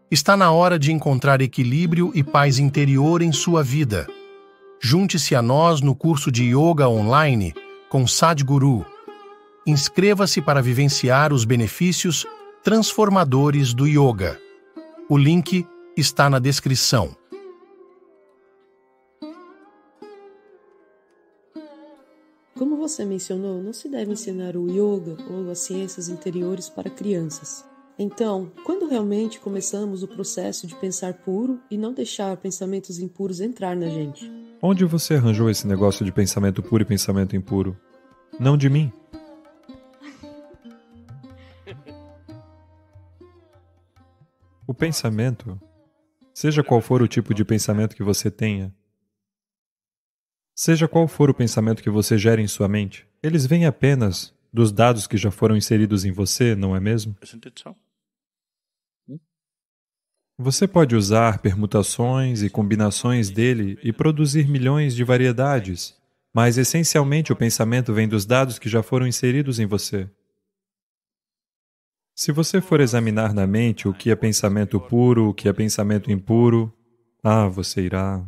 Está na hora de encontrar equilíbrio e paz interior em sua vida. Junte-se a nós no curso de Yoga Online com Sadhguru. Inscreva-se para vivenciar os benefícios transformadores do Yoga. O link está na descrição. Como você mencionou, não se deve ensinar o yoga ou as ciências interiores para crianças. Então, quando realmente começamos o processo de pensar puro e não deixar pensamentos impuros entrar na gente? Onde você arranjou esse negócio de pensamento puro e pensamento impuro? Não de mim. O pensamento, seja qual for o tipo de pensamento que você tenha, seja qual for o pensamento que você gera em sua mente, eles vêm apenas dos dados que já foram inseridos em você, não é mesmo? Você pode usar permutações e combinações dele e produzir milhões de variedades, mas essencialmente o pensamento vem dos dados que já foram inseridos em você. Se você for examinar na mente o que é pensamento puro, o que é pensamento impuro, você irá.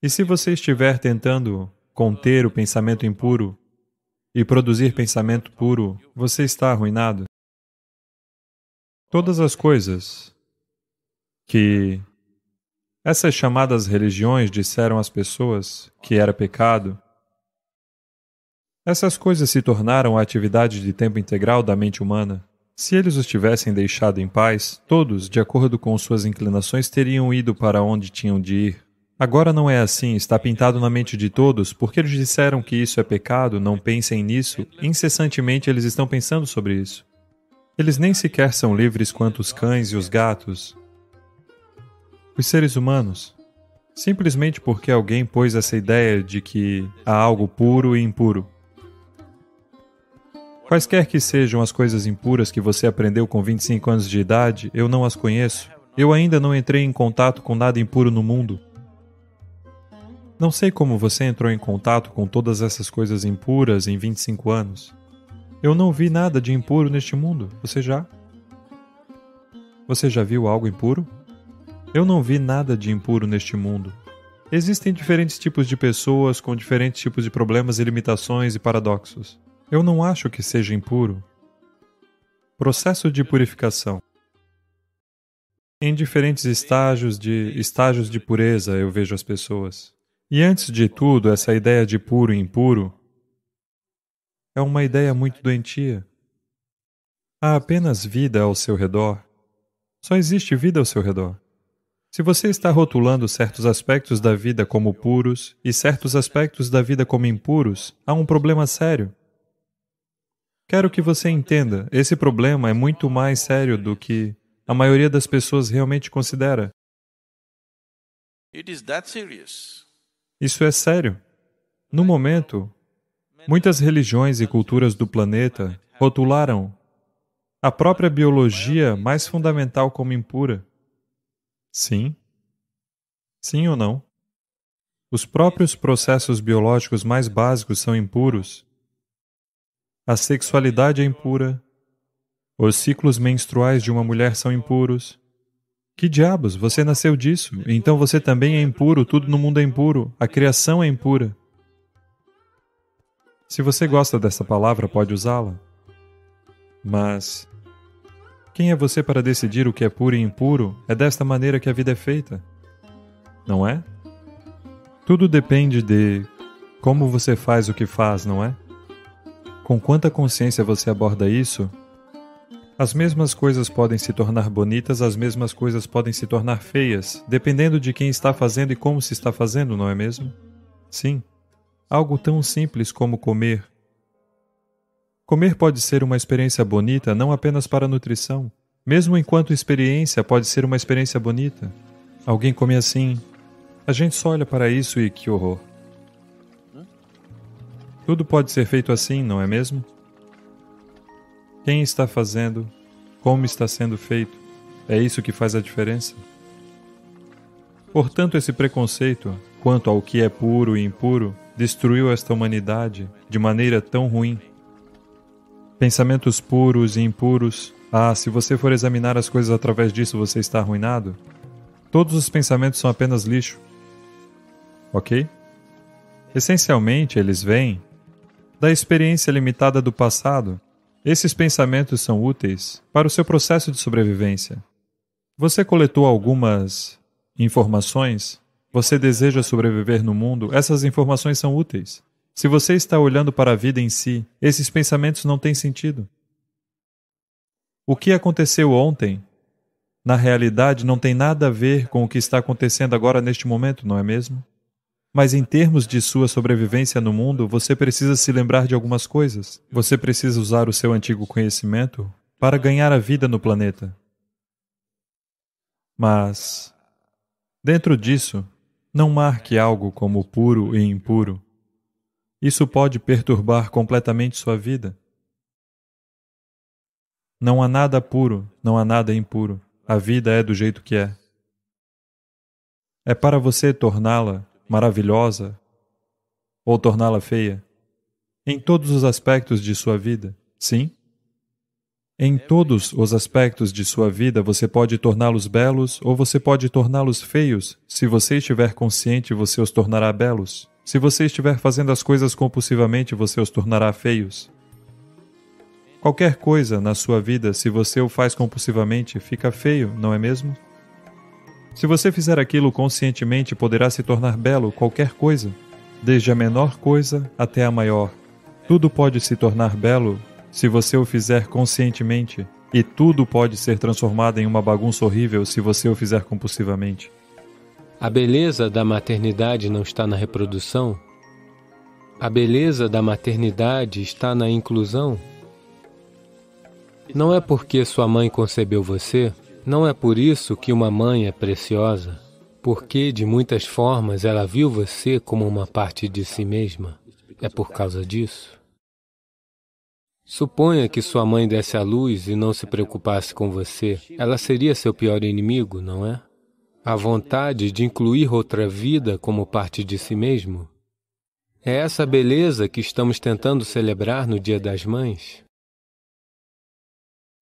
E se você estiver tentando conter o pensamento impuro e produzir pensamento puro, você está arruinado. Todas as coisas que essas chamadas religiões disseram às pessoas que era pecado, essas coisas se tornaram a atividade de tempo integral da mente humana. Se eles os tivessem deixado em paz, todos, de acordo com suas inclinações, teriam ido para onde tinham de ir. Agora não é assim, está pintado na mente de todos, porque eles disseram que isso é pecado, não pensem nisso, incessantemente eles estão pensando sobre isso. Eles nem sequer são livres quanto os cães e os gatos. Os seres humanos, simplesmente porque alguém pôs essa ideia de que há algo puro e impuro. Quaisquer que sejam as coisas impuras que você aprendeu com 25 anos de idade, eu não as conheço. Eu ainda não entrei em contato com nada impuro no mundo. Não sei como você entrou em contato com todas essas coisas impuras em 25 anos. Eu não vi nada de impuro neste mundo. Você já? Você já viu algo impuro? Eu não vi nada de impuro neste mundo. Existem diferentes tipos de pessoas com diferentes tipos de problemas e limitações e paradoxos. Eu não acho que seja impuro. Processo de purificação. Em diferentes estágios de pureza eu vejo as pessoas. E antes de tudo, essa ideia de puro e impuro é uma ideia muito doentia. Há apenas vida ao seu redor. Só existe vida ao seu redor. Se você está rotulando certos aspectos da vida como puros e certos aspectos da vida como impuros, há um problema sério. Quero que você entenda, esse problema é muito mais sério do que a maioria das pessoas realmente considera. Isso é sério. No momento, muitas religiões e culturas do planeta rotularam a própria biologia mais fundamental como impura. Sim? Sim ou não? Os próprios processos biológicos mais básicos são impuros. A sexualidade é impura. Os ciclos menstruais de uma mulher são impuros. Que diabos? Você nasceu disso, então você também é impuro, tudo no mundo é impuro, a criação é impura. Se você gosta dessa palavra, pode usá-la. Mas quem é você para decidir o que é puro e impuro? É desta maneira que a vida é feita, não é? Tudo depende de como você faz o que faz, não é? Com quanta consciência você aborda isso, as mesmas coisas podem se tornar bonitas, as mesmas coisas podem se tornar feias, dependendo de quem está fazendo e como se está fazendo, não é mesmo? Sim. Algo tão simples como comer. Comer pode ser uma experiência bonita não apenas para a nutrição. Mesmo enquanto experiência, pode ser uma experiência bonita. Alguém come assim. A gente só olha para isso e que horror. Tudo pode ser feito assim, não é mesmo? Quem está fazendo? Como está sendo feito? É isso que faz a diferença. Portanto, esse preconceito quanto ao que é puro e impuro destruiu esta humanidade de maneira tão ruim. Pensamentos puros e impuros Ah, se você for examinar as coisas através disso, você está arruinado? Todos os pensamentos são apenas lixo. Ok? Essencialmente, eles vêm da experiência limitada do passado. Esses pensamentos são úteis para o seu processo de sobrevivência. Você coletou algumas informações? Você deseja sobreviver no mundo? Essas informações são úteis. Se você está olhando para a vida em si, esses pensamentos não têm sentido. O que aconteceu ontem, na realidade, não tem nada a ver com o que está acontecendo agora neste momento, não é mesmo? Mas em termos de sua sobrevivência no mundo, você precisa se lembrar de algumas coisas. Você precisa usar o seu antigo conhecimento para ganhar a vida no planeta. Mas, dentro disso, não marque algo como puro e impuro. Isso pode perturbar completamente sua vida. Não há nada puro, não há nada impuro. A vida é do jeito que é. É para você torná-la maravilhosa ou torná-la feia? Em todos os aspectos de sua vida, sim? Em todos os aspectos de sua vida, você pode torná-los belos ou você pode torná-los feios. Se você estiver consciente, você os tornará belos. Se você estiver fazendo as coisas compulsivamente, você os tornará feios. Qualquer coisa na sua vida, se você o faz compulsivamente, fica feio, não é mesmo? Se você fizer aquilo conscientemente, poderá se tornar belo qualquer coisa, desde a menor coisa até a maior. Tudo pode se tornar belo se você o fizer conscientemente, e tudo pode ser transformado em uma bagunça horrível se você o fizer compulsivamente. A beleza da maternidade não está na reprodução? A beleza da maternidade está na inclusão? Não é porque sua mãe concebeu você, não é por isso que uma mãe é preciosa, porque de muitas formas ela viu você como uma parte de si mesma. É por causa disso. Suponha que sua mãe desse à luz e não se preocupasse com você. Ela seria seu pior inimigo, não é? A vontade de incluir outra vida como parte de si mesmo? É essa beleza que estamos tentando celebrar no Dia das Mães?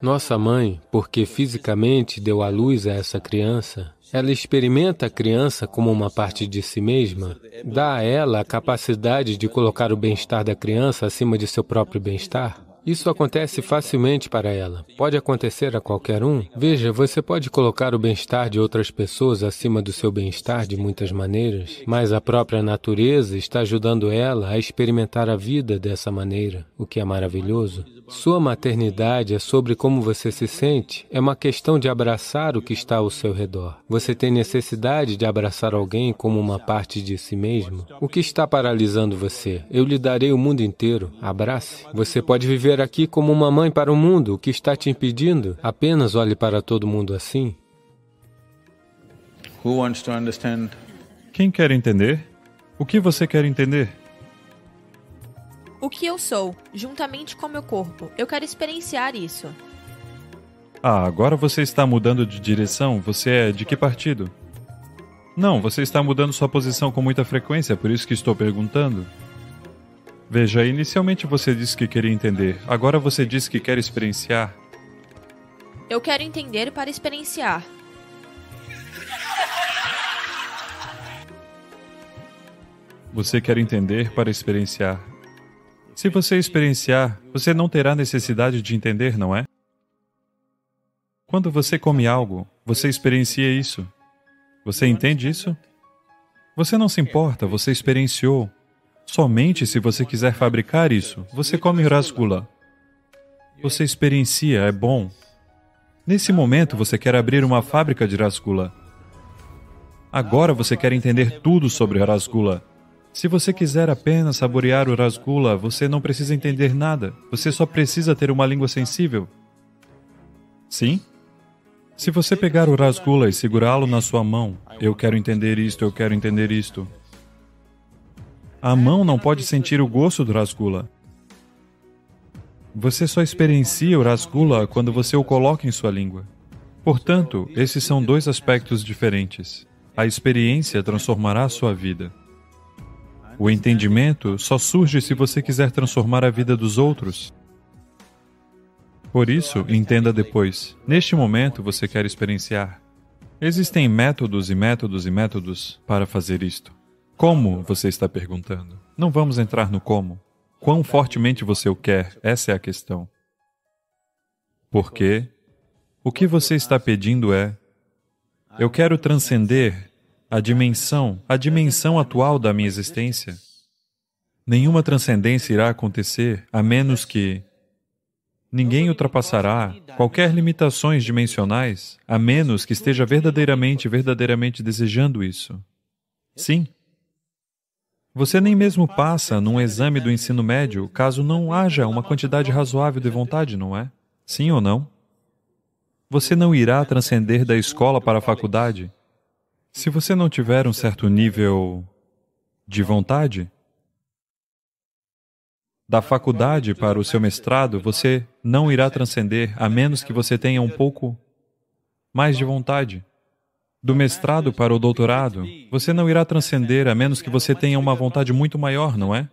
Nossa mãe, porque fisicamente deu à luz a essa criança, ela experimenta a criança como uma parte de si mesma, dá a ela a capacidade de colocar o bem-estar da criança acima de seu próprio bem-estar. Isso acontece facilmente para ela. Pode acontecer a qualquer um. Veja, você pode colocar o bem-estar de outras pessoas acima do seu bem-estar de muitas maneiras, mas a própria natureza está ajudando ela a experimentar a vida dessa maneira, o que é maravilhoso. Sua maternidade é sobre como você se sente, é uma questão de abraçar o que está ao seu redor. Você tem necessidade de abraçar alguém como uma parte de si mesmo? O que está paralisando você? Eu lhe darei o mundo inteiro. Abrace. Você pode viver aqui como uma mãe para o mundo. O que está te impedindo? Apenas olhe para todo mundo assim. Quem quer entender? O que você quer entender? O que eu sou, juntamente com meu corpo. Eu quero experienciar isso. Ah, agora você está mudando de direção? Você é de que partido? Não, você está mudando sua posição com muita frequência, por isso que estou perguntando. Veja, inicialmente você disse que queria entender, agora você disse que quer experienciar. Eu quero entender para experienciar. Você quer entender para experienciar. Se você experienciar, você não terá necessidade de entender, não é? Quando você come algo, você experiencia isso. Você entende isso? Você não se importa, você experienciou. Somente se você quiser fabricar isso, você come rasgula. Você experiencia, é bom. Nesse momento, você quer abrir uma fábrica de rasgula. Agora você quer entender tudo sobre rasgula. Se você quiser apenas saborear o rasgula, você não precisa entender nada. Você só precisa ter uma língua sensível. Sim? Se você pegar o rasgula e segurá-lo na sua mão, eu quero entender isto, eu quero entender isto. A mão não pode sentir o gosto do rasgula. Você só experiencia o rasgula quando você o coloca em sua língua. Portanto, esses são dois aspectos diferentes. A experiência transformará a sua vida. O entendimento só surge se você quiser transformar a vida dos outros. Por isso, entenda depois. Neste momento, você quer experienciar. Existem métodos e métodos e métodos para fazer isto. Como, você está perguntando? Não vamos entrar no como. Quão fortemente você o quer, essa é a questão. Porque o que você está pedindo é: eu quero transcender a dimensão atual da minha existência. Nenhuma transcendência irá acontecer a menos que ninguém ultrapassará qualquer limitações dimensionais, a menos que esteja verdadeiramente desejando isso. Sim. Você nem mesmo passa num exame do ensino médio caso não haja uma quantidade razoável de vontade, não é? Sim ou não? Você não irá transcender da escola para a faculdade se você não tiver um certo nível de vontade. Da faculdade para o seu mestrado, você não irá transcender a menos que você tenha um pouco mais de vontade. Do mestrado para o doutorado, você não irá transcender a menos que você tenha uma vontade muito maior, não é?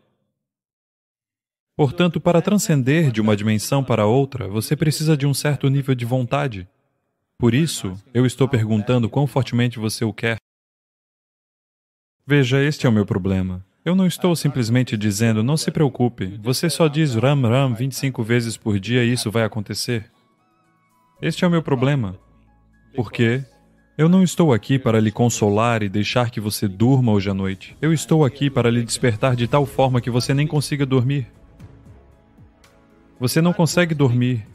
Portanto, para transcender de uma dimensão para outra, você precisa de um certo nível de vontade. Por isso, eu estou perguntando quão fortemente você o quer. Veja, este é o meu problema. Eu não estou simplesmente dizendo, não se preocupe, você só diz Ram Ram 25 vezes por dia e isso vai acontecer. Este é o meu problema. Por quê? Eu não estou aqui para lhe consolar e deixar que você durma hoje à noite. Eu estou aqui para lhe despertar de tal forma que você nem consiga dormir. Você não consegue dormir.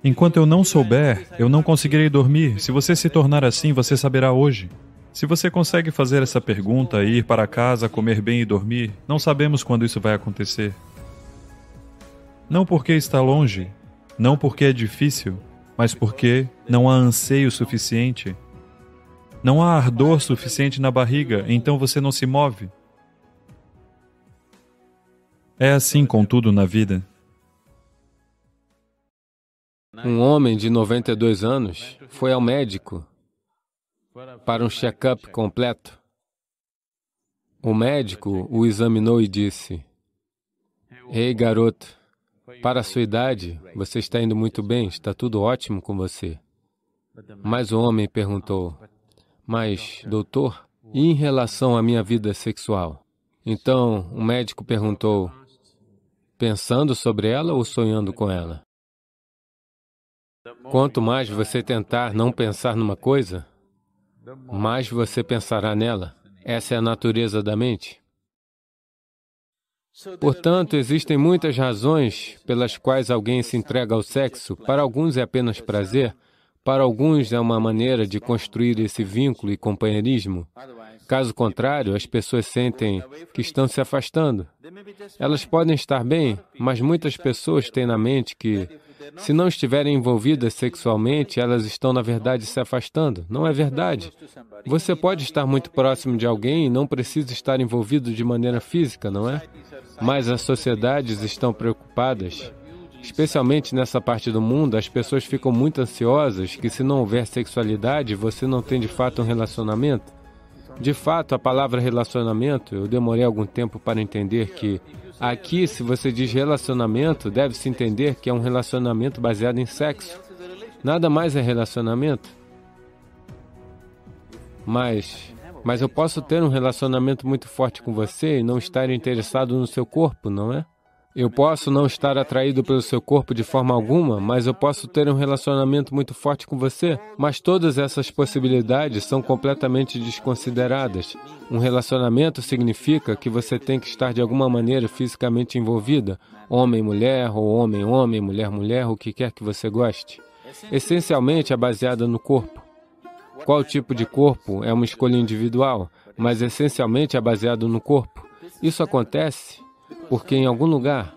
Enquanto eu não souber, eu não conseguirei dormir. Se você se tornar assim, você saberá hoje. Se você consegue fazer essa pergunta, ir para casa, comer bem e dormir, não sabemos quando isso vai acontecer. Não porque está longe, não porque é difícil, mas porque não há anseio suficiente. Não há ardor suficiente na barriga, então você não se move. É assim com tudo na vida. Um homem de 92 anos foi ao médico para um check-up completo. O médico o examinou e disse: "Ei, garoto, para a sua idade, você está indo muito bem, está tudo ótimo com você." Mas o homem perguntou: "Mas, doutor, e em relação à minha vida sexual?" Então, o médico perguntou: "Pensando sobre ela ou sonhando com ela?" Quanto mais você tentar não pensar numa coisa, mais você pensará nela. Essa é a natureza da mente. Portanto, existem muitas razões pelas quais alguém se entrega ao sexo. Para alguns é apenas prazer, para alguns é uma maneira de construir esse vínculo e companheirismo. Caso contrário, as pessoas sentem que estão se afastando. Elas podem estar bem, mas muitas pessoas têm na mente que, se não estiverem envolvidas sexualmente, elas estão, na verdade, se afastando. Não é verdade. Você pode estar muito próximo de alguém e não precisa estar envolvido de maneira física, não é? Mas as sociedades estão preocupadas. Especialmente nessa parte do mundo, as pessoas ficam muito ansiosas que, se não houver sexualidade, você não tem de fato um relacionamento. De fato, a palavra relacionamento, eu demorei algum tempo para entender que aqui, se você diz relacionamento, deve-se entender que é um relacionamento baseado em sexo. Nada mais é relacionamento. Mas eu posso ter um relacionamento muito forte com você e não estar interessado no seu corpo, não é? Eu posso não estar atraído pelo seu corpo de forma alguma, mas eu posso ter um relacionamento muito forte com você. Mas todas essas possibilidades são completamente desconsideradas. Um relacionamento significa que você tem que estar de alguma maneira fisicamente envolvida, homem-mulher, ou homem-homem, mulher-mulher, o que quer que você goste. Essencialmente é baseada no corpo. Qual tipo de corpo é uma escolha individual, mas essencialmente é baseado no corpo. Isso acontece porque, em algum lugar,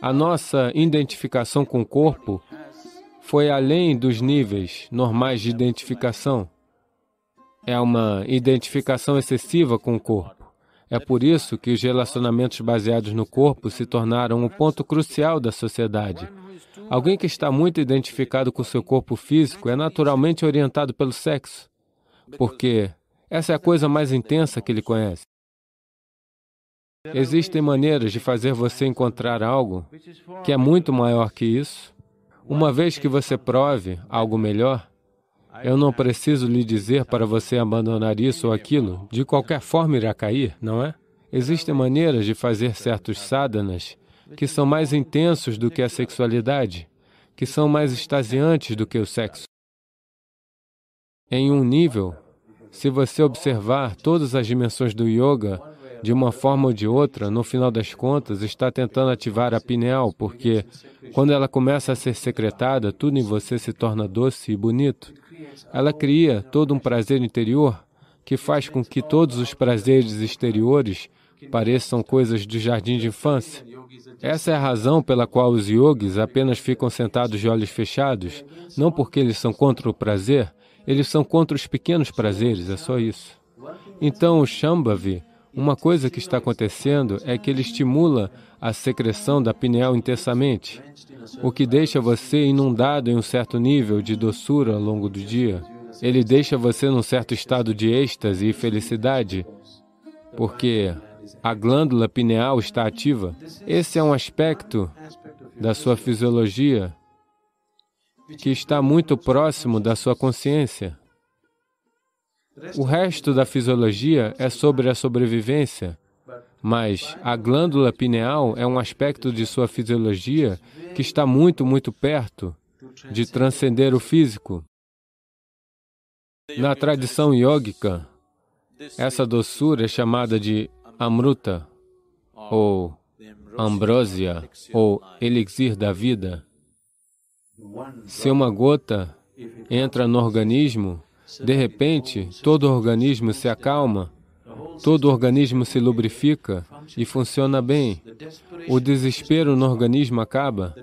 a nossa identificação com o corpo foi além dos níveis normais de identificação. É uma identificação excessiva com o corpo. É por isso que os relacionamentos baseados no corpo se tornaram um ponto crucial da sociedade. Alguém que está muito identificado com o seu corpo físico é naturalmente orientado pelo sexo, porque essa é a coisa mais intensa que ele conhece. Existem maneiras de fazer você encontrar algo que é muito maior que isso. Uma vez que você prove algo melhor, eu não preciso lhe dizer para você abandonar isso ou aquilo. De qualquer forma irá cair, não é? Existem maneiras de fazer certos sadhanas que são mais intensos do que a sexualidade, que são mais extasiantes do que o sexo. Em um nível, se você observar todas as dimensões do yoga, de uma forma ou de outra, no final das contas, está tentando ativar a pineal, porque quando ela começa a ser secretada, tudo em você se torna doce e bonito. Ela cria todo um prazer interior que faz com que todos os prazeres exteriores pareçam coisas do jardim de infância. Essa é a razão pela qual os yogis apenas ficam sentados de olhos fechados, não porque eles são contra o prazer, eles são contra os pequenos prazeres, é só isso. Então, o Shambhavi, uma coisa que está acontecendo é que ele estimula a secreção da pineal intensamente, o que deixa você inundado em um certo nível de doçura ao longo do dia. Ele deixa você num certo estado de êxtase e felicidade, porque a glândula pineal está ativa. Esse é um aspecto da sua fisiologia que está muito próximo da sua consciência. O resto da fisiologia é sobre a sobrevivência, mas a glândula pineal é um aspecto de sua fisiologia que está muito, muito perto de transcender o físico. Na tradição yógica, essa doçura é chamada de amruta, ou ambrósia, ou elixir da vida. Se uma gota entra no organismo, de repente, todo o organismo se acalma, todo o organismo se lubrifica e funciona bem. O desespero no organismo acaba,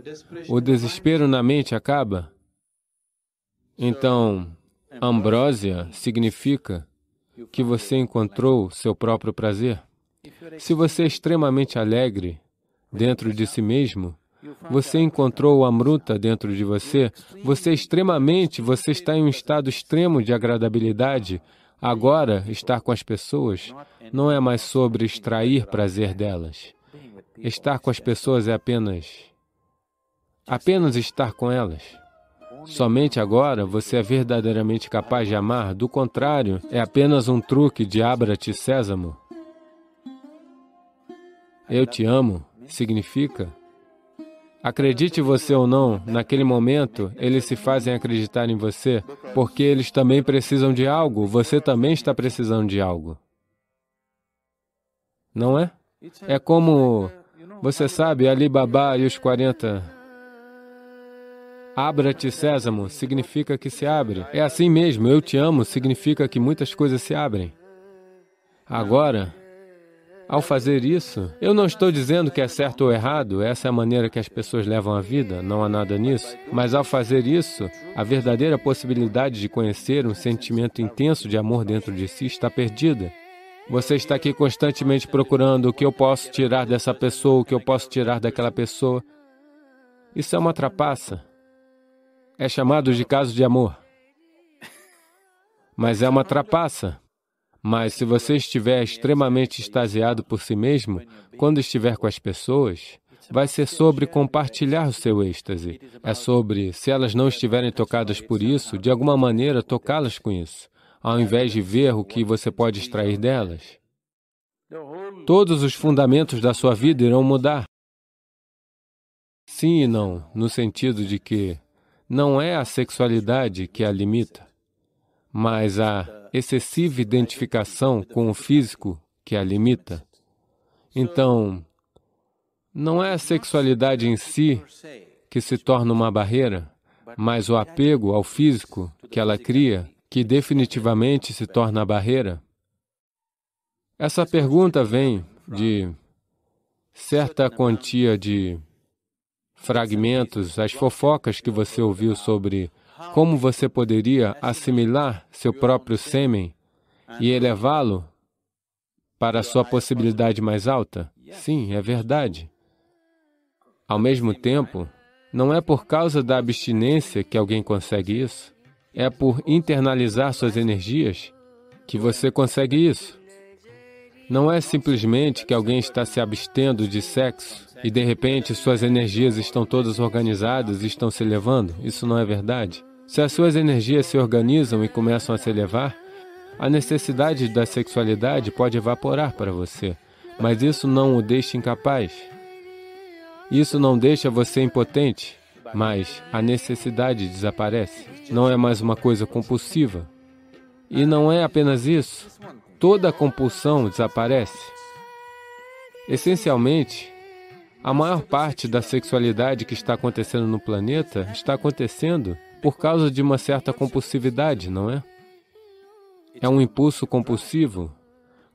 o desespero na mente acaba. Então, ambrósia significa que você encontrou seu próprio prazer. Se você é extremamente alegre dentro de si mesmo, você encontrou o amruta dentro de você, você está em um estado extremo de agradabilidade. Agora, estar com as pessoas não é mais sobre extrair prazer delas. Estar com as pessoas é apenas estar com elas. Somente agora você é verdadeiramente capaz de amar, do contrário, é apenas um truque de abra-te sésamo. Eu te amo significa, acredite você ou não, naquele momento, eles se fazem acreditar em você, porque eles também precisam de algo, você também está precisando de algo. Não é? É como, você sabe, Ali Baba e os 40... Abra-te sésamo significa que se abre. É assim mesmo, eu te amo significa que muitas coisas se abrem. Agora, ao fazer isso, eu não estou dizendo que é certo ou errado, essa é a maneira que as pessoas levam a vida, não há nada nisso. Mas ao fazer isso, a verdadeira possibilidade de conhecer um sentimento intenso de amor dentro de si está perdida. Você está aqui constantemente procurando o que eu posso tirar dessa pessoa, o que eu posso tirar daquela pessoa. Isso é uma trapaça. É chamado de caso de amor. Mas é uma trapaça. Mas se você estiver extremamente extasiado por si mesmo, quando estiver com as pessoas, vai ser sobre compartilhar o seu êxtase. É sobre, se elas não estiverem tocadas por isso, de alguma maneira tocá-las com isso, ao invés de ver o que você pode extrair delas. Todos os fundamentos da sua vida irão mudar. Sim e não, no sentido de que não é a sexualidade que a limita, mas a excessiva identificação com o físico que a limita. Então, não é a sexualidade em si que se torna uma barreira, mas o apego ao físico que ela cria, que definitivamente se torna a barreira. Essa pergunta vem de certa quantia de fragmentos, as fofocas que você ouviu sobre como você poderia assimilar seu próprio sêmen e elevá-lo para a sua possibilidade mais alta. Sim, é verdade. Ao mesmo tempo, não é por causa da abstinência que alguém consegue isso. É por internalizar suas energias que você consegue isso. Não é simplesmente que alguém está se abstendo de sexo e, de repente, suas energias estão todas organizadas e estão se elevando. Isso não é verdade. Se as suas energias se organizam e começam a se elevar, a necessidade da sexualidade pode evaporar para você, mas isso não o deixa incapaz. Isso não deixa você impotente, mas a necessidade desaparece. Não é mais uma coisa compulsiva. E não é apenas isso. Toda a compulsão desaparece. Essencialmente, a maior parte da sexualidade que está acontecendo no planeta está acontecendo por causa de uma certa compulsividade, não é? É um impulso compulsivo.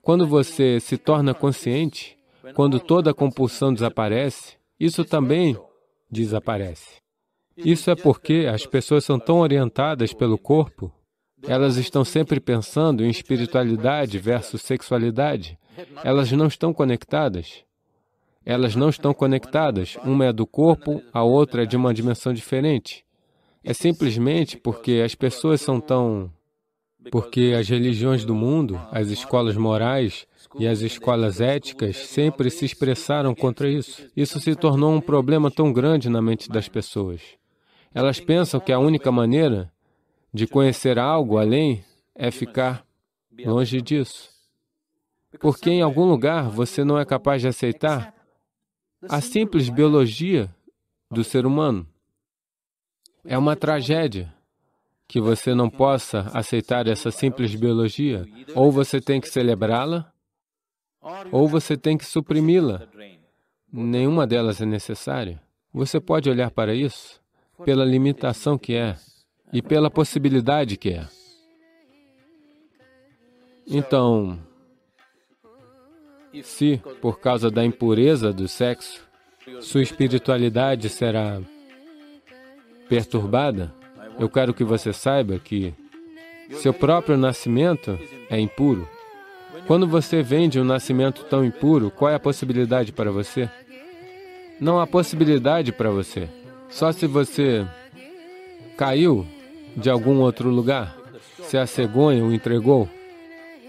Quando você se torna consciente, quando toda a compulsão desaparece, isso também desaparece. Isso é porque as pessoas são tão orientadas pelo corpo, elas estão sempre pensando em espiritualidade versus sexualidade. Elas não estão conectadas. Elas não estão conectadas. Uma é do corpo, a outra é de uma dimensão diferente. É simplesmente porque as pessoas são tão... Porque as religiões do mundo, as escolas morais e as escolas éticas sempre se expressaram contra isso. Isso se tornou um problema tão grande na mente das pessoas. Elas pensam que a única maneira de conhecer algo além é ficar longe disso. Porque em algum lugar você não é capaz de aceitar a simples biologia do ser humano. É uma tragédia que você não possa aceitar essa simples biologia. Ou você tem que celebrá-la, ou você tem que suprimi-la. Nenhuma delas é necessária. Você pode olhar para isso pela limitação que é e pela possibilidade que é. Então, se, por causa da impureza do sexo, sua espiritualidade será perturbada, eu quero que você saiba que seu próprio nascimento é impuro. Quando você vem de um nascimento tão impuro, qual é a possibilidade para você? Não há possibilidade para você. Só se você caiu de algum outro lugar, se a cegonha o entregou,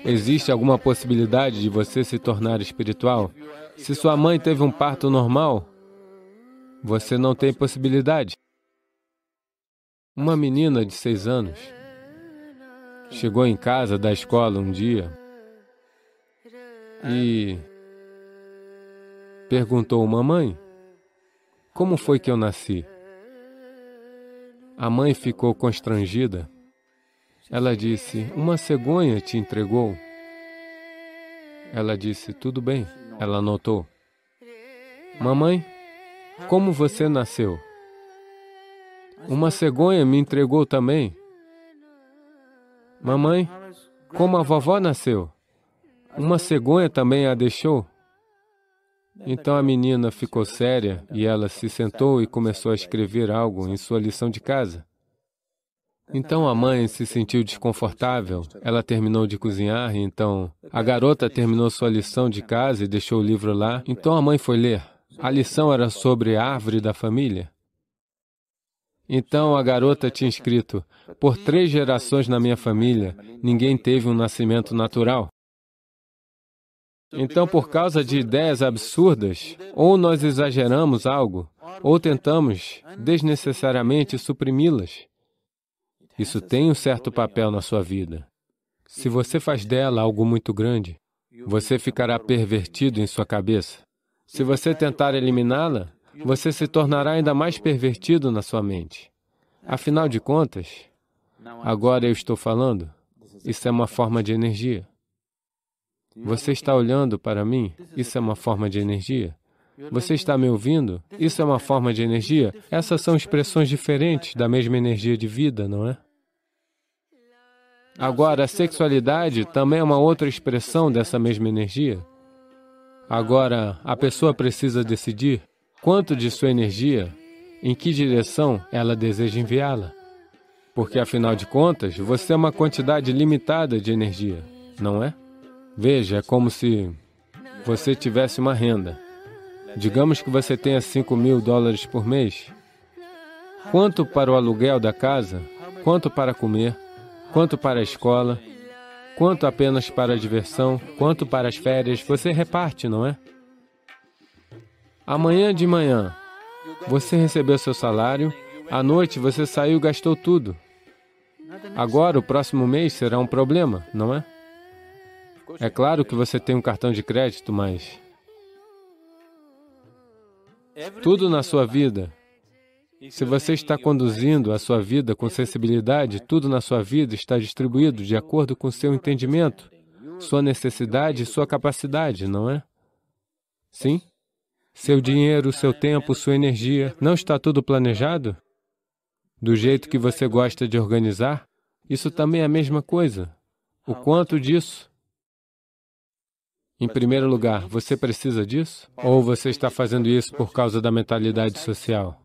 existe alguma possibilidade de você se tornar espiritual? Se sua mãe teve um parto normal, você não tem possibilidade. Uma menina de 6 anos chegou em casa da escola um dia e perguntou: mamãe, como foi que eu nasci? A mãe ficou constrangida. Ela disse: uma cegonha te entregou. Ela disse: tudo bem. Ela anotou. Mamãe, como você nasceu? Uma cegonha me entregou também. Mamãe, como a vovó nasceu? Uma cegonha também a deixou. Então a menina ficou séria e ela se sentou e começou a escrever algo em sua lição de casa. Então a mãe se sentiu desconfortável, ela terminou de cozinhar e então a garota terminou sua lição de casa e deixou o livro lá. Então a mãe foi ler. A lição era sobre a árvore da família. Então a garota tinha escrito: por 3 gerações na minha família, ninguém teve um nascimento natural. Então, por causa de ideias absurdas, ou nós exageramos algo, ou tentamos desnecessariamente suprimi-las. Isso tem um certo papel na sua vida. Se você faz dela algo muito grande, você ficará pervertido em sua cabeça. Se você tentar eliminá-la, você se tornará ainda mais pervertido na sua mente. Afinal de contas, agora eu estou falando, isso é uma forma de energia. Você está olhando para mim? Isso é uma forma de energia. Você está me ouvindo? Isso é uma forma de energia. Essas são expressões diferentes da mesma energia de vida, não é? Agora, a sexualidade também é uma outra expressão dessa mesma energia. Agora, a pessoa precisa decidir quanto de sua energia, em que direção ela deseja enviá-la. Porque, afinal de contas, você é uma quantidade limitada de energia, não é? Veja, é como se você tivesse uma renda. Digamos que você tenha $5.000 por mês. Quanto para o aluguel da casa? Quanto para comer? Quanto para a escola? Quanto apenas para a diversão, quanto para as férias, você reparte, não é? Amanhã de manhã, você recebeu seu salário, à noite você saiu e gastou tudo. Agora, o próximo mês será um problema, não é? É claro que você tem um cartão de crédito, mas tudo na sua vida, se você está conduzindo a sua vida com sensibilidade, tudo na sua vida está distribuído de acordo com seu entendimento, sua necessidade e sua capacidade, não é? Sim? Seu dinheiro, seu tempo, sua energia, não está tudo planejado? Do jeito que você gosta de organizar? Isso também é a mesma coisa. O quanto disso? Em primeiro lugar, você precisa disso? Ou você está fazendo isso por causa da mentalidade social?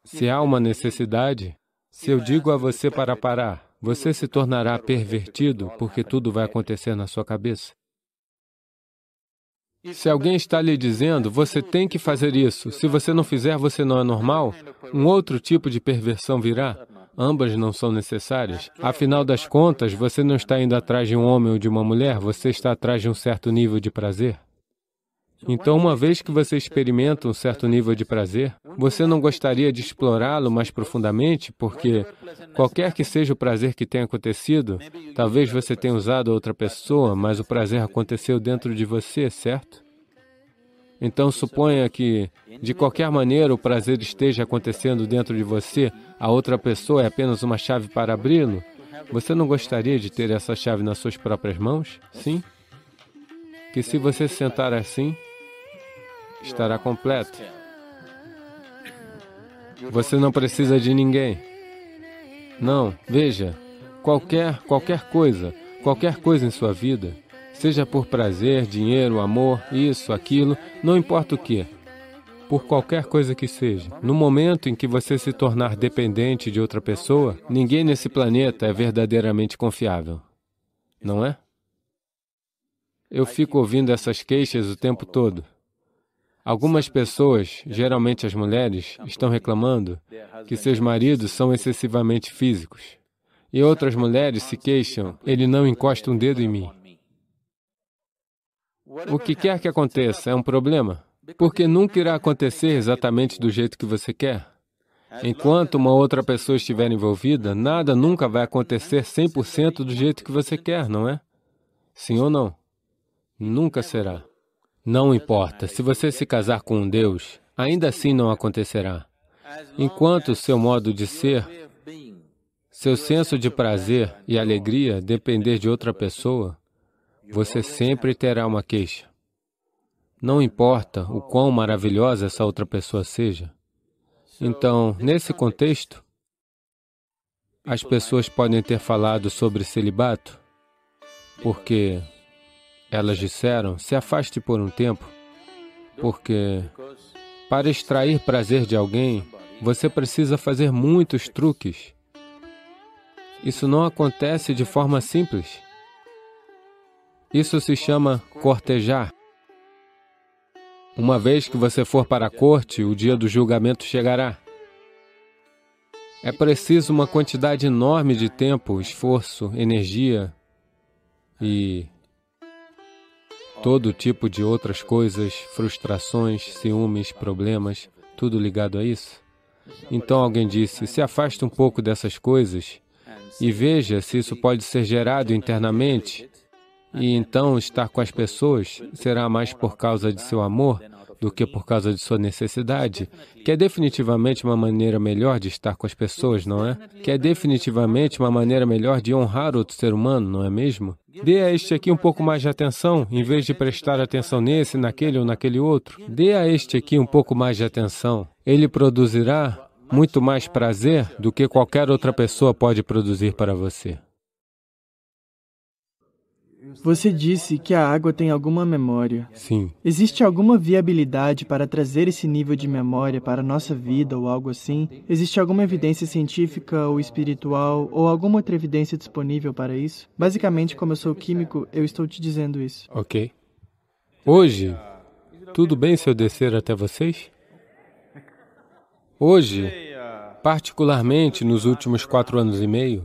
Se há uma necessidade, se eu digo a você para parar, você se tornará pervertido porque tudo vai acontecer na sua cabeça. Se alguém está lhe dizendo, você tem que fazer isso, se você não fizer, você não é normal, um outro tipo de perversão virá. Ambas não são necessárias. Afinal das contas, você não está indo atrás de um homem ou de uma mulher, você está atrás de um certo nível de prazer. Então, uma vez que você experimenta um certo nível de prazer, você não gostaria de explorá-lo mais profundamente, porque qualquer que seja o prazer que tenha acontecido, talvez você tenha usado outra pessoa, mas o prazer aconteceu dentro de você, certo? Então, suponha que, de qualquer maneira, o prazer esteja acontecendo dentro de você, a outra pessoa é apenas uma chave para abri-lo. Você não gostaria de ter essa chave nas suas próprias mãos? Sim? Que se você se sentar assim, estará completo. Você não precisa de ninguém. Não, veja, qualquer coisa em sua vida, seja por prazer, dinheiro, amor, isso, aquilo, não importa o que, por qualquer coisa que seja, no momento em que você se tornar dependente de outra pessoa, ninguém nesse planeta é verdadeiramente confiável, não é? Eu fico ouvindo essas queixas o tempo todo. Algumas pessoas, geralmente as mulheres, estão reclamando que seus maridos são excessivamente físicos. E outras mulheres se queixam, ele não encosta um dedo em mim. O que quer que aconteça é um problema, porque nunca irá acontecer exatamente do jeito que você quer. Enquanto uma outra pessoa estiver envolvida, nada nunca vai acontecer 100% do jeito que você quer, não é? Sim ou não? Nunca será. Não importa, se você se casar com um Deus, ainda assim não acontecerá. Enquanto seu modo de ser, seu senso de prazer e alegria depender de outra pessoa, você sempre terá uma queixa. Não importa o quão maravilhosa essa outra pessoa seja. Então, nesse contexto, as pessoas podem ter falado sobre celibato, porque elas disseram, se afaste por um tempo, porque para extrair prazer de alguém, você precisa fazer muitos truques. Isso não acontece de forma simples. Isso se chama cortejar. Uma vez que você for para a corte, o dia do julgamento chegará. É preciso uma quantidade enorme de tempo, esforço, energia e todo tipo de outras coisas, frustrações, ciúmes, problemas, tudo ligado a isso. Então alguém disse, se afaste um pouco dessas coisas e veja se isso pode ser gerado internamente. E então estar com as pessoas será mais por causa de seu amor do que por causa de sua necessidade, que é definitivamente uma maneira melhor de estar com as pessoas, não é? Que é definitivamente uma maneira melhor de honrar outro ser humano, não é mesmo? Dê a este aqui um pouco mais de atenção, em vez de prestar atenção nesse, naquele ou naquele outro. Dê a este aqui um pouco mais de atenção. Ele produzirá muito mais prazer do que qualquer outra pessoa pode produzir para você. Você disse que a água tem alguma memória. Sim. Existe alguma viabilidade para trazer esse nível de memória para a nossa vida ou algo assim? Existe alguma evidência científica ou espiritual ou alguma outra evidência disponível para isso? Basicamente, como eu sou químico, eu estou te dizendo isso. Ok. Hoje, tudo bem se eu descer até vocês? Hoje, particularmente nos últimos 4 anos e meio,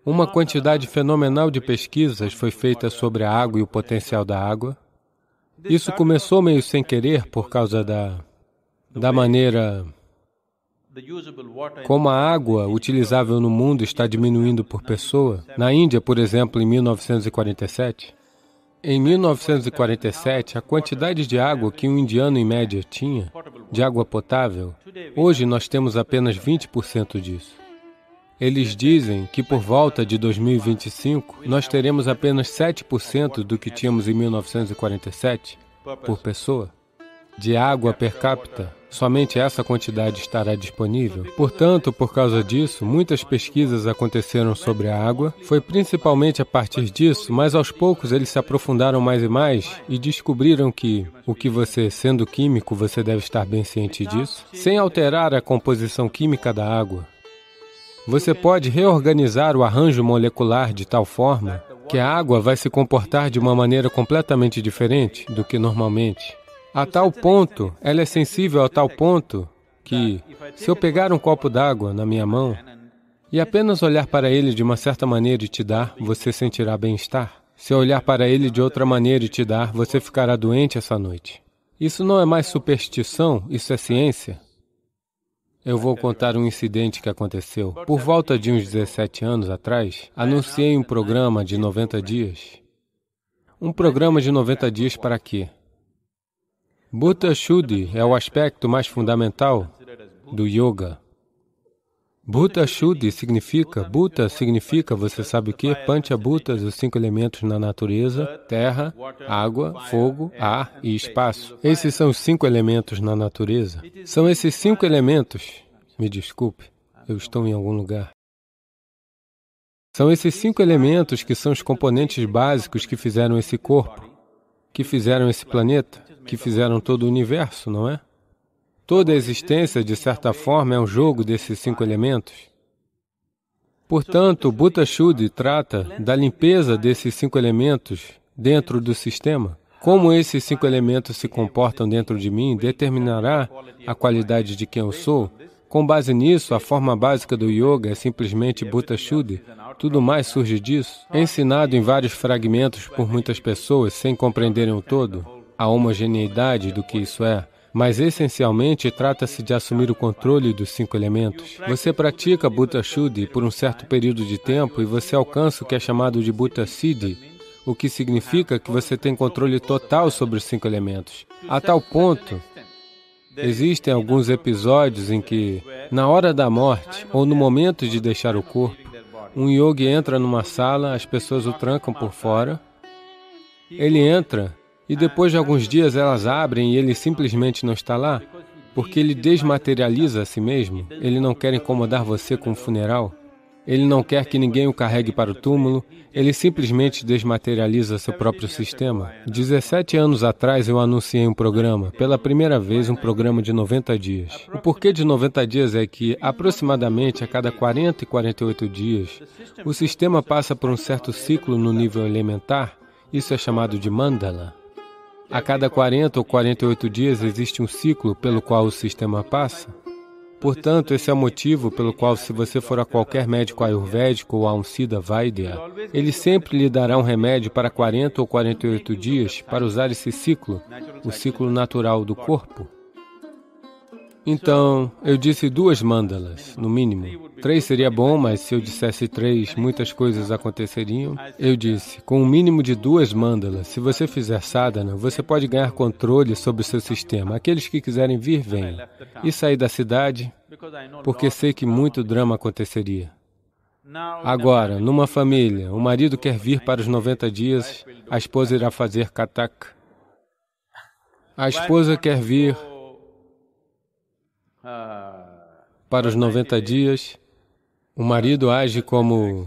Uma quantidade fenomenal de pesquisas foi feita sobre a água e o potencial da água. Isso começou meio sem querer por causa da maneira como a água utilizável no mundo está diminuindo por pessoa. Na Índia, por exemplo, em 1947. Em 1947, a quantidade de água que um indiano em média tinha, de água potável, hoje nós temos apenas 20% disso. Eles dizem que por volta de 2025, nós teremos apenas 7% do que tínhamos em 1947 por pessoa. De água per capita, somente essa quantidade estará disponível. Portanto, por causa disso, muitas pesquisas aconteceram sobre a água. Foi principalmente a partir disso, mas aos poucos eles se aprofundaram mais e mais e descobriram que o que você, sendo químico, você deve estar bem ciente disso, sem alterar a composição química da água. Você pode reorganizar o arranjo molecular de tal forma que a água vai se comportar de uma maneira completamente diferente do que normalmente. A tal ponto, ela é sensível a tal ponto que, se eu pegar um copo d'água na minha mão e apenas olhar para ele de uma certa maneira e te dar, você sentirá bem-estar. Se eu olhar para ele de outra maneira e te dar, você ficará doente essa noite. Isso não é mais superstição, isso é ciência. Eu vou contar um incidente que aconteceu. Por volta de uns 17 anos atrás, anunciei um programa de 90 dias. Um programa de 90 dias para quê? Bhuta Shuddhi é o aspecto mais fundamental do yoga. Bhuta Shuddhi significa, você sabe o que? Panchabhutas, os 5 elementos na natureza: terra, água, fogo, ar e espaço. Esses são os 5 elementos na natureza. São esses 5 elementos, me desculpe, eu estou em algum lugar. São esses 5 elementos que são os componentes básicos que fizeram esse corpo, que fizeram esse planeta, que fizeram todo o universo, não é? Toda a existência, de certa forma, é um jogo desses 5 elementos. Portanto, Bhuta Shuddhi trata da limpeza desses 5 elementos dentro do sistema. Como esses 5 elementos se comportam dentro de mim determinará a qualidade de quem eu sou. Com base nisso, a forma básica do yoga é simplesmente Bhuta Shuddhi. Tudo mais surge disso. É ensinado em vários fragmentos por muitas pessoas sem compreenderem o todo, a homogeneidade do que isso é. Mas, essencialmente, trata-se de assumir o controle dos 5 elementos. Você pratica Bhuta Shuddhi por um certo período de tempo e você alcança o que é chamado de Bhuta Siddhi, o que significa que você tem controle total sobre os 5 elementos. A tal ponto, existem alguns episódios em que, na hora da morte ou no momento de deixar o corpo, um yogi entra numa sala, as pessoas o trancam por fora, ele entra e depois de alguns dias elas abrem e ele simplesmente não está lá, porque ele desmaterializa a si mesmo. Ele não quer incomodar você com o funeral. Ele não quer que ninguém o carregue para o túmulo. Ele simplesmente desmaterializa seu próprio sistema. 17 anos atrás eu anunciei um programa, pela primeira vez um programa de 90 dias. O porquê de 90 dias é que, aproximadamente a cada 40 e 48 dias, o sistema passa por um certo ciclo no nível elementar. Isso é chamado de mandala. A cada 40 ou 48 dias existe um ciclo pelo qual o sistema passa. Portanto, esse é o motivo pelo qual, se você for a qualquer médico ayurvédico ou a um Siddha Vaidya, ele sempre lhe dará um remédio para 40 ou 48 dias para usar esse ciclo, o ciclo natural do corpo. Então, eu disse 2 mandalas, no mínimo. 3 seria bom, mas se eu dissesse 3, muitas coisas aconteceriam. Eu disse, com um mínimo de 2 mandalas, se você fizer sadhana, você pode ganhar controle sobre o seu sistema. Aqueles que quiserem vir, venham. E saí da cidade, porque sei que muito drama aconteceria. Agora, numa família, o marido quer vir para os 90 dias, a esposa irá fazer katak. A esposa quer vir para os 90 dias, o marido age como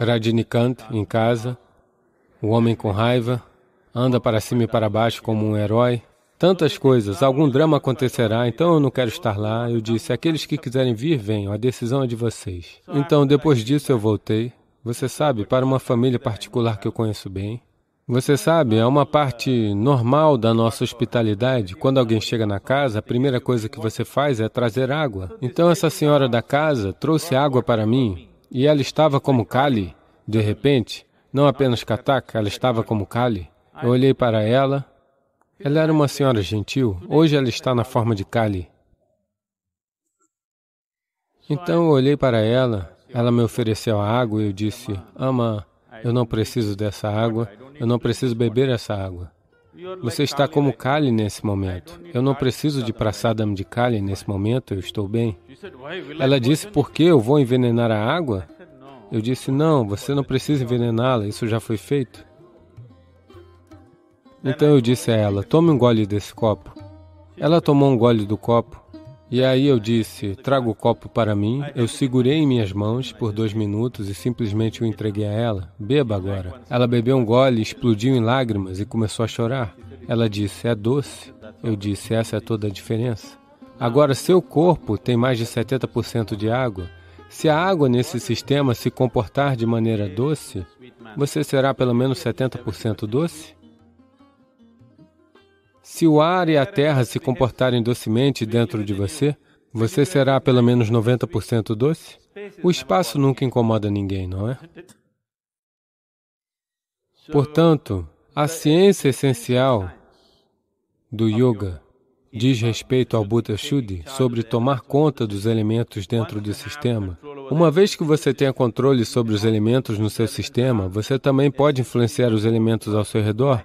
Rajinikanth em casa, o homem com raiva, anda para cima e para baixo como um herói. Tantas coisas, algum drama acontecerá, então eu não quero estar lá. Eu disse, aqueles que quiserem vir, venham, a decisão é de vocês. Então, depois disso eu voltei, você sabe, para uma família particular que eu conheço bem. Você sabe, é uma parte normal da nossa hospitalidade. Quando alguém chega na casa, a primeira coisa que você faz é trazer água. Então essa senhora da casa trouxe água para mim, e ela estava como Kali. De repente, não apenas Katak, ela estava como Kali. Eu olhei para ela. Ela era uma senhora gentil. Hoje ela está na forma de Kali. Então eu olhei para ela. Ela me ofereceu a água e eu disse, Ama, eu não preciso dessa água. Eu não preciso beber essa água. Você está como Kali nesse momento. Eu não preciso de prasadam de Kali nesse momento, eu estou bem. Ela disse, por que eu vou envenenar a água? Eu disse, não, você não precisa envenená-la, isso já foi feito. Então eu disse a ela, tome um gole desse copo. Ela tomou um gole do copo. E aí eu disse, traga o copo para mim. Eu segurei em minhas mãos por 2 minutos e simplesmente o entreguei a ela. Beba agora. Ela bebeu um gole, explodiu em lágrimas e começou a chorar. Ela disse, é doce. Eu disse, essa é toda a diferença. Agora, seu corpo tem mais de 70% de água. Se a água nesse sistema se comportar de maneira doce, você será pelo menos 70% doce? Se o ar e a terra se comportarem docemente dentro de você, você será pelo menos 90% doce? O espaço nunca incomoda ninguém, não é? Portanto, a ciência essencial do yoga diz respeito ao Buddha Shuddhi sobre tomar conta dos elementos dentro do sistema. Uma vez que você tenha controle sobre os elementos no seu sistema, você também pode influenciar os elementos ao seu redor.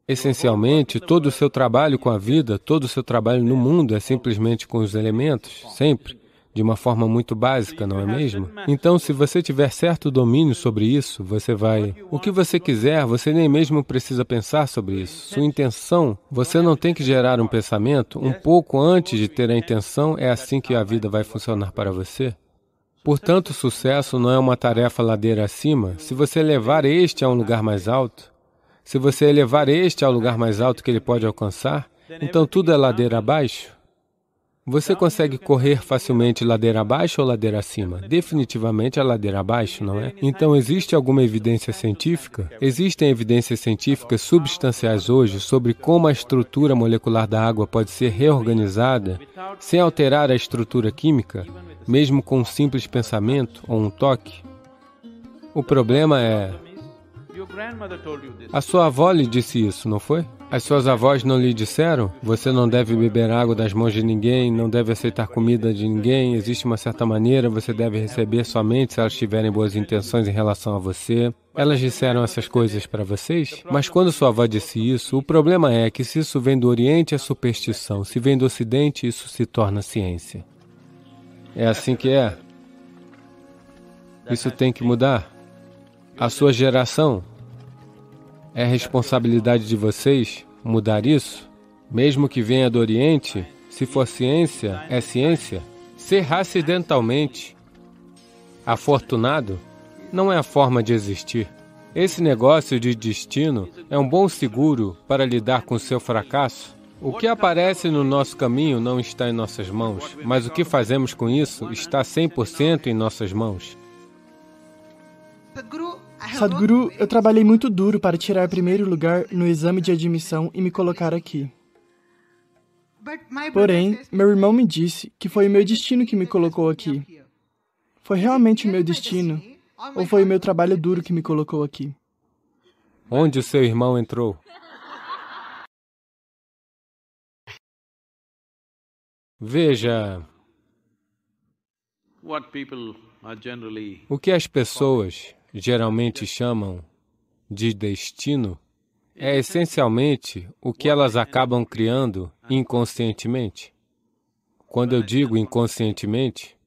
Essencialmente, todo o seu trabalho com a vida, todo o seu trabalho no mundo é simplesmente com os elementos, sempre, de uma forma muito básica, não é mesmo? Então, se você tiver certo domínio sobre isso, você vai... O que você quiser, você nem mesmo precisa pensar sobre isso. Sua intenção, você não tem que gerar um pensamento um pouco antes de ter a intenção, é assim que a vida vai funcionar para você. Portanto, o sucesso não é uma tarefa ladeira acima. Se você levar este a um lugar mais alto, se você elevar este ao lugar mais alto que ele pode alcançar, então tudo é ladeira abaixo. Você consegue correr facilmente ladeira abaixo ou ladeira acima? Definitivamente a ladeira abaixo, não é? Então existe alguma evidência científica? Existem evidências científicas substanciais hoje sobre como a estrutura molecular da água pode ser reorganizada sem alterar a estrutura química, mesmo com um simples pensamento ou um toque? O problema é... A sua avó lhe disse isso, não foi? As suas avós não lhe disseram? Você não deve beber água das mãos de ninguém, não deve aceitar comida de ninguém, existe uma certa maneira, você deve receber somente se elas tiverem boas intenções em relação a você. Elas disseram essas coisas para vocês? Mas quando sua avó disse isso, o problema é que se isso vem do Oriente é superstição, se vem do Ocidente isso se torna ciência. É assim que é. Isso tem que mudar. A sua geração, é responsabilidade de vocês mudar isso? Mesmo que venha do Oriente, se for ciência, é ciência. Ser acidentalmente afortunado não é a forma de existir. Esse negócio de destino é um bom seguro para lidar com o seu fracasso. O que aparece no nosso caminho não está em nossas mãos, mas o que fazemos com isso está 100% em nossas mãos. Sadhguru, eu trabalhei muito duro para tirar primeiro lugar no exame de admissão e me colocar aqui. Porém, meu irmão me disse que foi o meu destino que me colocou aqui. Foi realmente o meu destino? Ou foi o meu trabalho duro que me colocou aqui? Onde o seu irmão entrou? Veja, o que as pessoas geralmente chamam de destino é essencialmente o que elas acabam criando inconscientemente. Quando eu digo inconscientemente,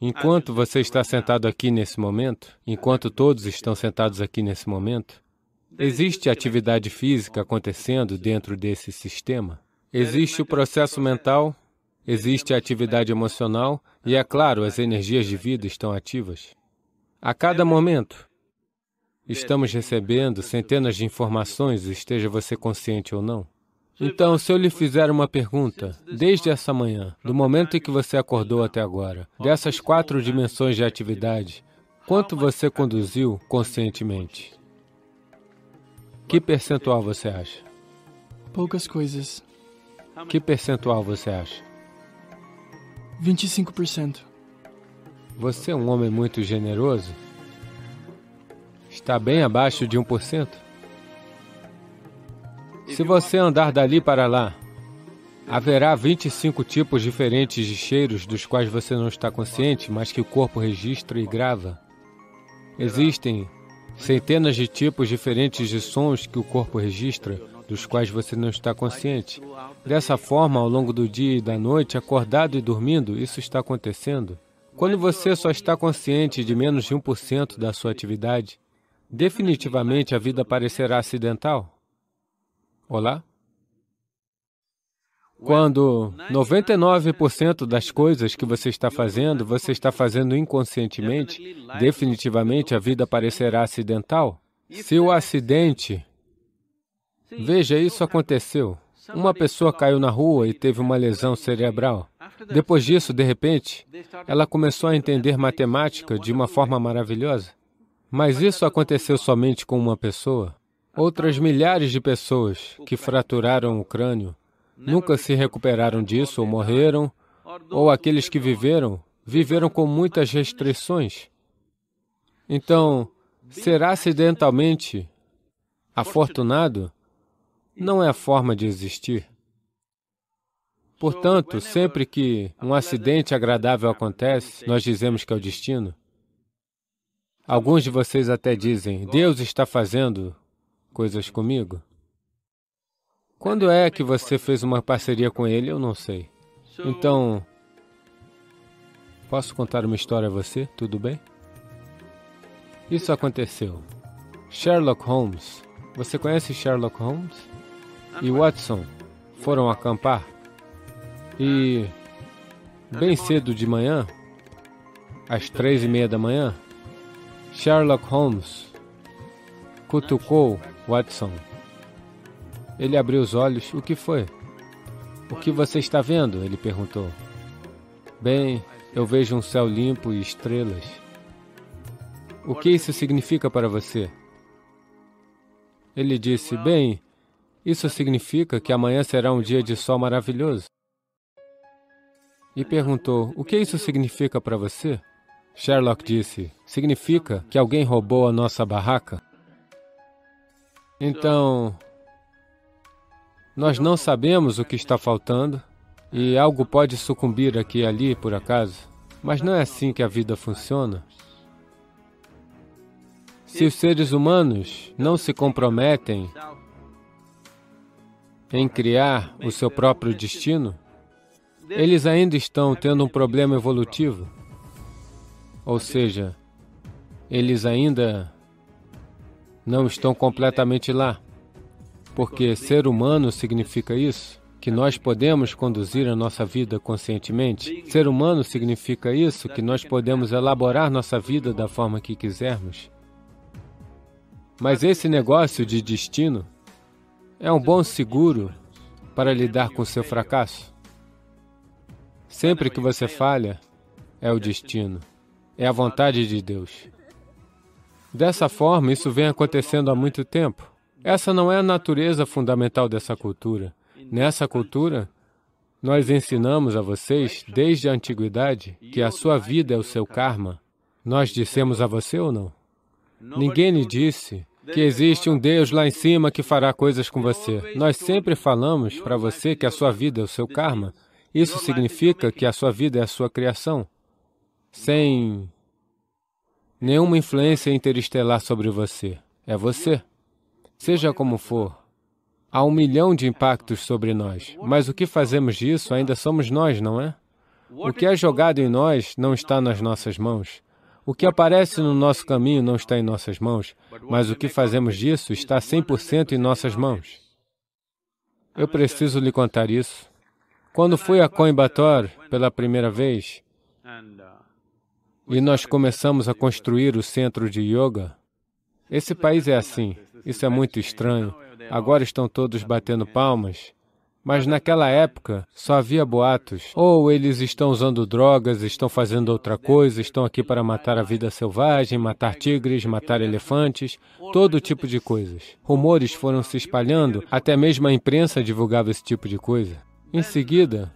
enquanto você está sentado aqui nesse momento, enquanto todos estão sentados aqui nesse momento, existe atividade física acontecendo dentro desse sistema. Existe o processo mental, existe a atividade emocional e, é claro, as energias de vida estão ativas. A cada momento, estamos recebendo centenas de informações, esteja você consciente ou não. Então, se eu lhe fizer uma pergunta, desde essa manhã, do momento em que você acordou até agora, dessas 4 dimensões de atividade, quanto você conduziu conscientemente? Que percentual você acha? Poucas coisas. Que percentual você acha? 25%. Você é um homem muito generoso? Está bem abaixo de 1%. Se você andar dali para lá, haverá 25 tipos diferentes de cheiros dos quais você não está consciente, mas que o corpo registra e grava. Existem centenas de tipos diferentes de sons que o corpo registra, dos quais você não está consciente. Dessa forma, ao longo do dia e da noite, acordado e dormindo, isso está acontecendo. Quando você só está consciente de menos de 1% da sua atividade, definitivamente a vida parecerá acidental. Olá? Quando 99% das coisas que você está fazendo inconscientemente, definitivamente a vida parecerá acidental. Se o acidente... Veja, isso aconteceu. Uma pessoa caiu na rua e teve uma lesão cerebral. Depois disso, de repente, ela começou a entender matemática de uma forma maravilhosa. Mas isso aconteceu somente com uma pessoa. Outras milhares de pessoas que fraturaram o crânio nunca se recuperaram disso ou morreram, ou aqueles que viveram com muitas restrições. Então, ser acidentalmente afortunado não é a forma de existir. Portanto, sempre que um acidente agradável acontece, nós dizemos que é o destino. Alguns de vocês até dizem, Deus está fazendo coisas comigo. Quando é que você fez uma parceria com Ele? Eu não sei. Então, posso contar uma história a você? Tudo bem? Isso aconteceu. Sherlock Holmes. Você conhece Sherlock Holmes? E Watson foram acampar. E, bem cedo de manhã, às 3:30 da manhã, Sherlock Holmes cutucou Watson. Ele abriu os olhos. O que foi? O que você está vendo? Ele perguntou. Bem, eu vejo um céu limpo e estrelas. O que isso significa para você? Ele disse, bem, isso significa que amanhã será um dia de sol maravilhoso. E perguntou, o que isso significa para você? Sherlock disse, significa que alguém roubou a nossa barraca. Então, nós não sabemos o que está faltando e algo pode sucumbir aqui e ali, por acaso. Mas não é assim que a vida funciona. Se os seres humanos não se comprometem em criar o seu próprio destino, eles ainda estão tendo um problema evolutivo. Ou seja, eles ainda não estão completamente lá. Porque ser humano significa isso, que nós podemos conduzir a nossa vida conscientemente. Ser humano significa isso, que nós podemos elaborar nossa vida da forma que quisermos. Mas esse negócio de destino é um bom seguro para lidar com o seu fracasso. Sempre que você falha, é o destino, é a vontade de Deus. Dessa forma, isso vem acontecendo há muito tempo. Essa não é a natureza fundamental dessa cultura. Nessa cultura, nós ensinamos a vocês, desde a antiguidade, que a sua vida é o seu karma. Nós dissemos a você ou não? Ninguém lhe disse que existe um Deus lá em cima que fará coisas com você. Nós sempre falamos para você que a sua vida é o seu karma. Isso significa que a sua vida é a sua criação, sem nenhuma influência interestelar sobre você. É você. Seja como for, há 1 milhão de impactos sobre nós, mas o que fazemos disso ainda somos nós, não é? O que é jogado em nós não está nas nossas mãos. O que aparece no nosso caminho não está em nossas mãos, mas o que fazemos disso está 100% em nossas mãos. Eu preciso lhe contar isso. Quando fui a Coimbatore pela primeira vez, e nós começamos a construir o centro de yoga, esse país é assim, isso é muito estranho. Agora estão todos batendo palmas, mas naquela época só havia boatos. Ou eles estão usando drogas, estão fazendo outra coisa, estão aqui para matar a vida selvagem, matar tigres, matar elefantes, todo tipo de coisas. Rumores foram se espalhando, até mesmo a imprensa divulgava esse tipo de coisa. Em seguida,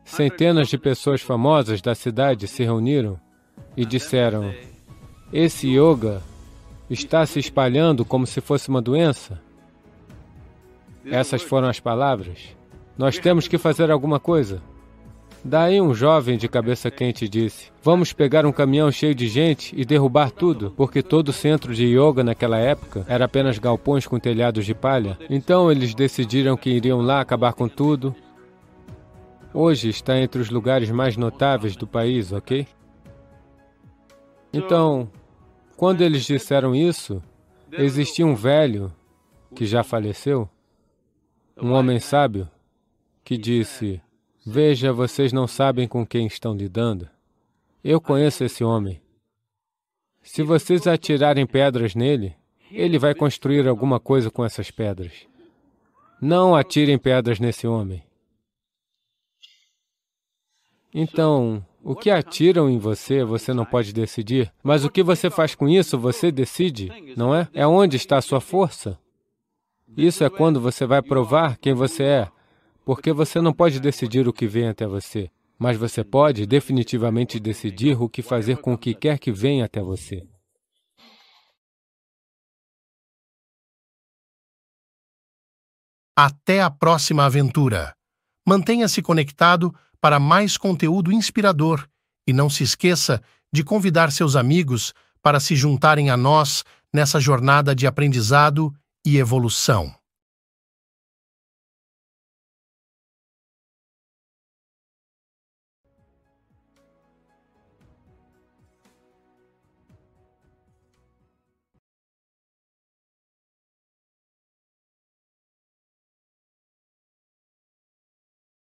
centenas de pessoas famosas da cidade se reuniram e disseram: esse yoga está se espalhando como se fosse uma doença. Essas foram as palavras. Nós temos que fazer alguma coisa. Daí um jovem de cabeça quente disse: vamos pegar um caminhão cheio de gente e derrubar tudo, porque todo centro de yoga naquela época era apenas galpões com telhados de palha. Então eles decidiram que iriam lá acabar com tudo. Hoje está entre os lugares mais notáveis do país, ok? Então, quando eles disseram isso, existia um velho que já faleceu, um homem sábio, que disse: veja, vocês não sabem com quem estão lidando. Eu conheço esse homem. Se vocês atirarem pedras nele, ele vai construir alguma coisa com essas pedras. Não atirem pedras nesse homem. Então, o que atiram em você, você não pode decidir, mas o que você faz com isso, você decide, não é? É onde está a sua força. Isso é quando você vai provar quem você é, porque você não pode decidir o que vem até você, mas você pode definitivamente decidir o que fazer com o que quer que venha até você. Até a próxima aventura. Mantenha-se conectado para mais conteúdo inspirador e não se esqueça de convidar seus amigos para se juntarem a nós nessa jornada de aprendizado e evolução.